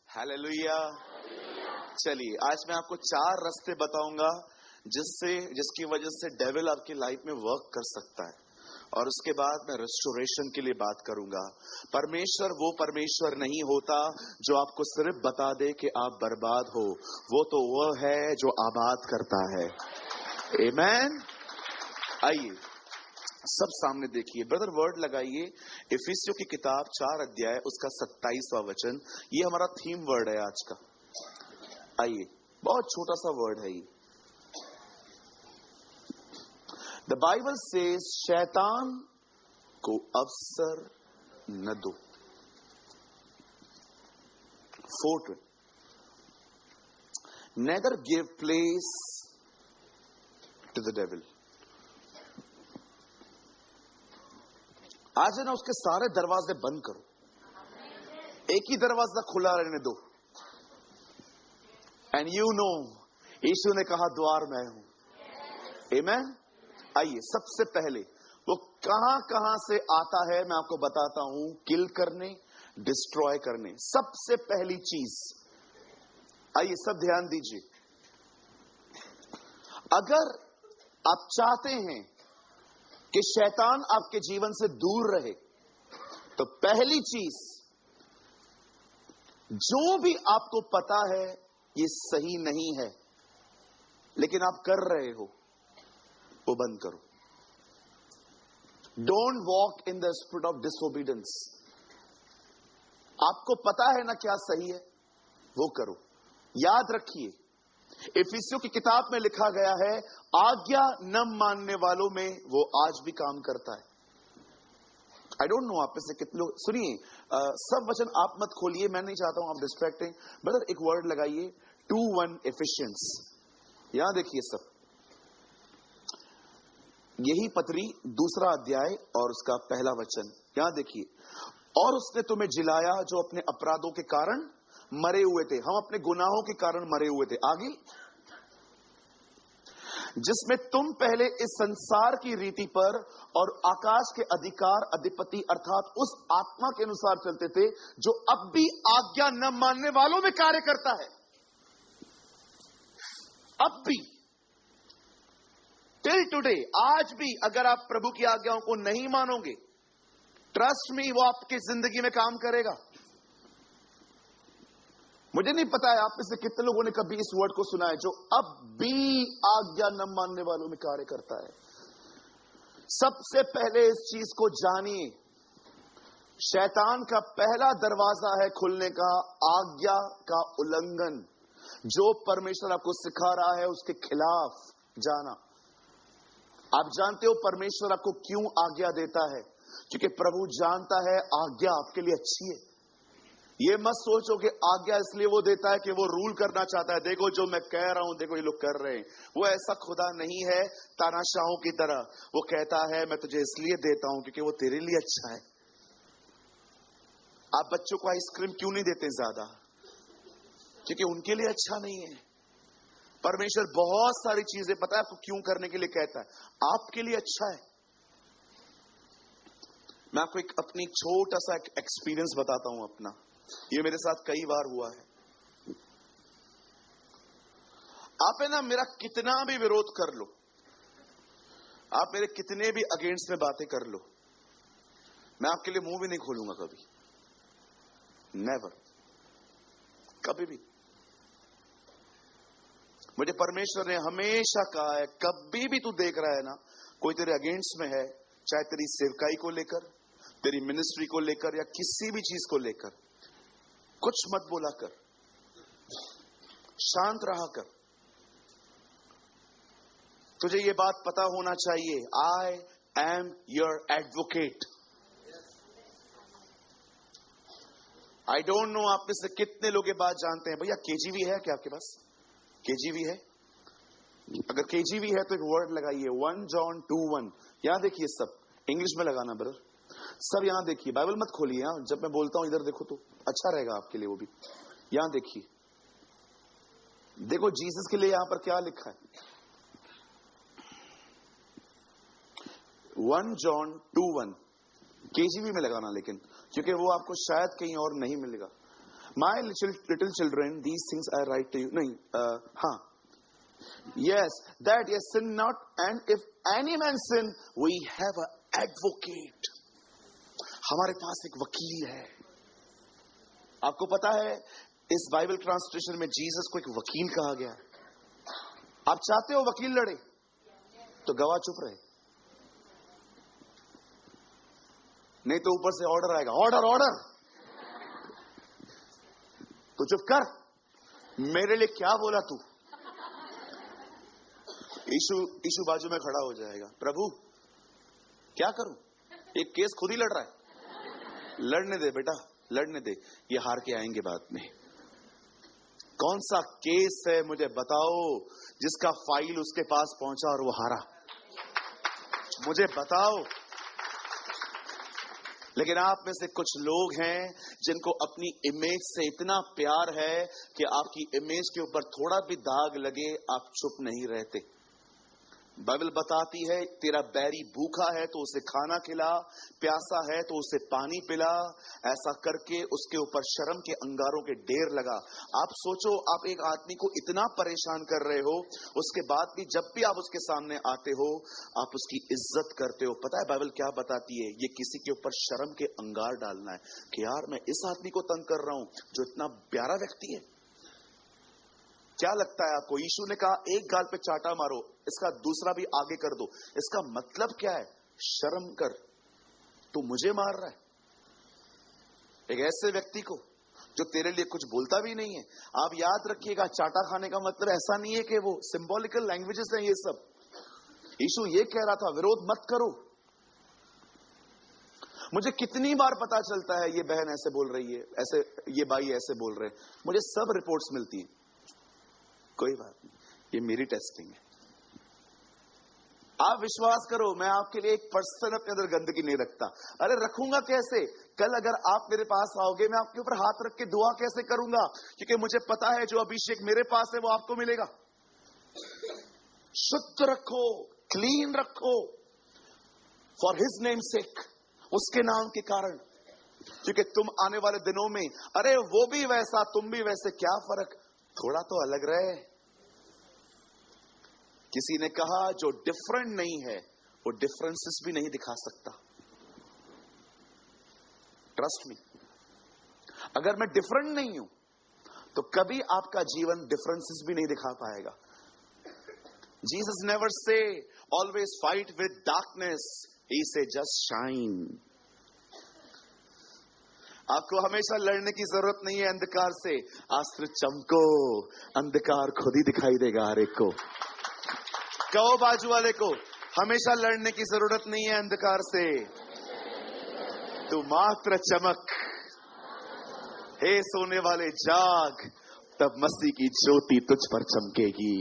Hallelujah. चलिए, आज मैं आपको 4 रास्ते बताऊंगा जिसकी वजह से डेविल आपकी लाइफ में वर्क कर सकता है, और उसके बाद मैं रेस्टोरेशन के लिए बात करूंगा। परमेश्वर वो परमेश्वर नहीं होता जो आपको सिर्फ बता दे कि आप बर्बाद हो, वो तो वो है जो आबाद करता है। आमेन। आइए सब सामने देखिए, ब्रदर वर्ड लगाइए, इफिसियों की किताब 4 अध्याय उसका 27वां वचन। ये हमारा थीम वर्ड है आज का। आइए, बहुत छोटा सा वर्ड है ये। द बाइबल सेज शैतान को अवसर न दो। 4, neither give place to the devil। आज है ना, उसके सारे दरवाजे बंद करो, एक ही दरवाजा खुला रहने दो। एंड यू नो, यीशु ने कहा द्वार मैं हूं। आमेन। आइए, सबसे पहले वो कहां से आता है मैं आपको बताता हूं। किल करने, डिस्ट्रॉय करने, सबसे पहली चीज। आइए सब ध्यान दीजिए, अगर आप चाहते हैं कि शैतान आपके जीवन से दूर रहे, तो पहली चीज, जो भी आपको पता है ये सही नहीं है लेकिन आप कर रहे हो, वो बंद करो। Don't walk in the spirit of disobedience. आपको पता है ना क्या सही है, वो करो। याद रखिए, इफिसियों की किताब में लिखा गया है, आज्ञा न मानने वालों में वो आज भी काम करता है। आई डोंट नो आप में से कितने लोग, सुनिए, सब वचन आप मत खोलिए, मैं नहीं चाहता हूं आप डिस्ट्रैक्टिंग। ब्रदर एक वर्ड लगाइए, 2:1 एफिशिएंस। यहां देखिए सब, यही पत्री 2 अध्याय और उसका पहला वचन। यहां देखिए, और उसने तुम्हें जिलाया जो अपने अपराधों के कारण मरे हुए थे। हम अपने गुनाहों के कारण मरे हुए थे। आगे, जिसमें तुम पहले इस संसार की रीति पर और आकाश के अधिकार अधिपति अर्थात उस आत्मा के अनुसार चलते थे जो अब भी आज्ञा न मानने वालों में कार्य करता है। अब भी, टिल टुडे, आज भी अगर आप प्रभु की आज्ञाओं को नहीं मानोगे, ट्रस्ट मी, वो आपकी जिंदगी में काम करेगा। मुझे नहीं पता है आप में से कितने लोगों ने कभी इस वर्ड को सुना है, जो अब भी आज्ञा न मानने वालों में कार्य करता है। सबसे पहले इस चीज को जानिए, शैतान का पहला दरवाजा है खुलने का आज्ञा का उल्लंघन। जो परमेश्वर आपको सिखा रहा है उसके खिलाफ जाना। आप जानते हो परमेश्वर आपको क्यों आज्ञा देता है? क्योंकि प्रभु जानता है आज्ञा आपके लिए अच्छी है। ये मत सोचो कि आज्ञा इसलिए वो देता है कि वो रूल करना चाहता है। देखो जो मैं कह रहा हूं, देखो ये लोग कर रहे हैं। वो ऐसा खुदा नहीं है तानाशाहों की तरह। वो कहता है मैं तुझे इसलिए देता हूं क्योंकि वो तेरे लिए अच्छा है। आप बच्चों को आइसक्रीम क्यों नहीं देते ज्यादा? क्योंकि उनके लिए अच्छा नहीं है। परमेश्वर बहुत सारी चीजें पता है आपको क्यों करने के लिए कहता है, आपके लिए अच्छा है। मैं आपको अपनी छोटा सा एक्सपीरियंस बताता हूं अपना। ये मेरे साथ कई बार हुआ है। आप है ना, मेरा कितना भी विरोध कर लो, आप मेरे कितने भी अगेंस्ट में बातें कर लो, मैं आपके लिए मुंह भी नहीं खोलूंगा कभी। नेवर, कभी भी। मुझे परमेश्वर ने हमेशा कहा है, कभी भी तू देख रहा है ना कोई तेरे अगेंस्ट में है, चाहे तेरी सेवकाई को लेकर, तेरी मिनिस्ट्री को लेकर या किसी भी चीज को लेकर, कुछ मत बोला कर, शांत रहा कर। तुझे ये बात पता होना चाहिए, I am your advocate. I don't know आप में से कितने लोग ये बात जानते हैं। भैया केजीवी है क्या आपके पास? केजीवी है? अगर केजीवी है तो एक वर्ड लगाइए, 1 जॉन 2:1। यहां देखिए, सब इंग्लिश में लगाना ब्रदर, सब यहां देखिए, बाइबल मत खोलिए। यहां जब मैं बोलता हूं इधर देखो तो अच्छा रहेगा आपके लिए वो भी। यहां देखिए, देखो जीसस के लिए यहां पर क्या लिखा है। 1 जॉन 2:1 केजीवी में लगाना, लेकिन क्योंकि वो आपको शायद कहीं और नहीं मिलेगा। My little children, these things I write to you. नहीं, Yes, that yes, sin not, and if any man sin, we have an advocate. हमारे पास एक वकील है. आपको पता है इस बाइबल ट्रांसलेशन में जीसस को एक वकील कहा गया है. आप चाहते हो वकील लड़े तो गवाह चुप रहे, नहीं तो ऊपर से ऑर्डर आएगा, ऑर्डर ऑर्डर. तो चुप कर, मेरे लिए क्या बोला तू. यीशु बाजू में खड़ा हो जाएगा, प्रभु क्या करूं, एक केस खुद ही लड़ रहा है. लड़ने दे बेटा, लड़ने दे, ये हार के आएंगे बाद में. कौन सा केस है मुझे बताओ जिसका फाइल उसके पास पहुंचा और वो हारा, मुझे बताओ. लेकिन आप में से कुछ लोग हैं जिनको अपनी इमेज से इतना प्यार है कि आपकी इमेज के ऊपर थोड़ा भी दाग लगे आप चुप नहीं रहते. बाइबल बताती है तेरा बैरी भूखा है तो उसे खाना खिला, प्यासा है तो उसे पानी पिला. ऐसा करके उसके ऊपर शर्म के अंगारों के ढेर लगा. आप सोचो, आप एक आदमी को इतना परेशान कर रहे हो, उसके बाद भी जब भी आप उसके सामने आते हो आप उसकी इज्जत करते हो. पता है बाइबल क्या बताती है, ये किसी के ऊपर शर्म के अंगार डालना है कि यार मैं इस आदमी को तंग कर रहा हूं जो इतना प्यारा व्यक्ति है. क्या लगता है आपको, यीशु ने कहा एक गाल पे चाटा मारो, इसका दूसरा भी आगे कर दो. इसका मतलब क्या है, शर्म कर, तू मुझे मार रहा है. एक ऐसे व्यक्ति को जो तेरे लिए कुछ बोलता भी नहीं है. आप याद रखिएगा, चाटा खाने का मतलब ऐसा नहीं है कि वो सिंबॉलिकल लैंग्वेजेस हैं ये सब. यीशु ये कह रहा था विरोध मत करो. मुझे कितनी बार पता चलता है ये बहन ऐसे बोल रही है, ऐसे ये भाई ऐसे बोल रहे हैं, मुझे सब रिपोर्ट्स मिलती हैं. कोई बात नहीं, ये मेरी टेस्टिंग है. आप विश्वास करो, मैं आपके लिए 1% अपने अंदर गंदगी नहीं रखता. अरे रखूंगा कैसे, कल अगर आप मेरे पास आओगे मैं आपके ऊपर हाथ रख के दुआ कैसे करूंगा, क्योंकि मुझे पता है जो अभिषेक मेरे पास है वो आपको मिलेगा. शुद्ध रखो, क्लीन रखो, फॉर हिज नेम सेक, उसके नाम के कारण. क्योंकि तुम आने वाले दिनों में, अरे वो भी वैसा तुम भी वैसे, क्या फर्क, थोड़ा तो अलग रहे. किसी ने कहा जो डिफरेंट नहीं है वो डिफरेंसेस भी नहीं दिखा सकता. ट्रस्ट मी, अगर मैं डिफरेंट नहीं हूं तो कभी आपका जीवन डिफरेंसेस भी नहीं दिखा पाएगा. Jesus never say always fight with darkness, he say just shine. आपको हमेशा लड़ने की जरूरत नहीं है अंधकार से, आज सिर्फ चमको, अंधकार खुद ही दिखाई देगा हर एक को. कहो बाजू वाले को, हमेशा लड़ने की जरूरत नहीं है अंधकार से, तू मात्र चमक. हे सोने वाले जाग, तब मसीह की ज्योति तुझ पर चमकेगी.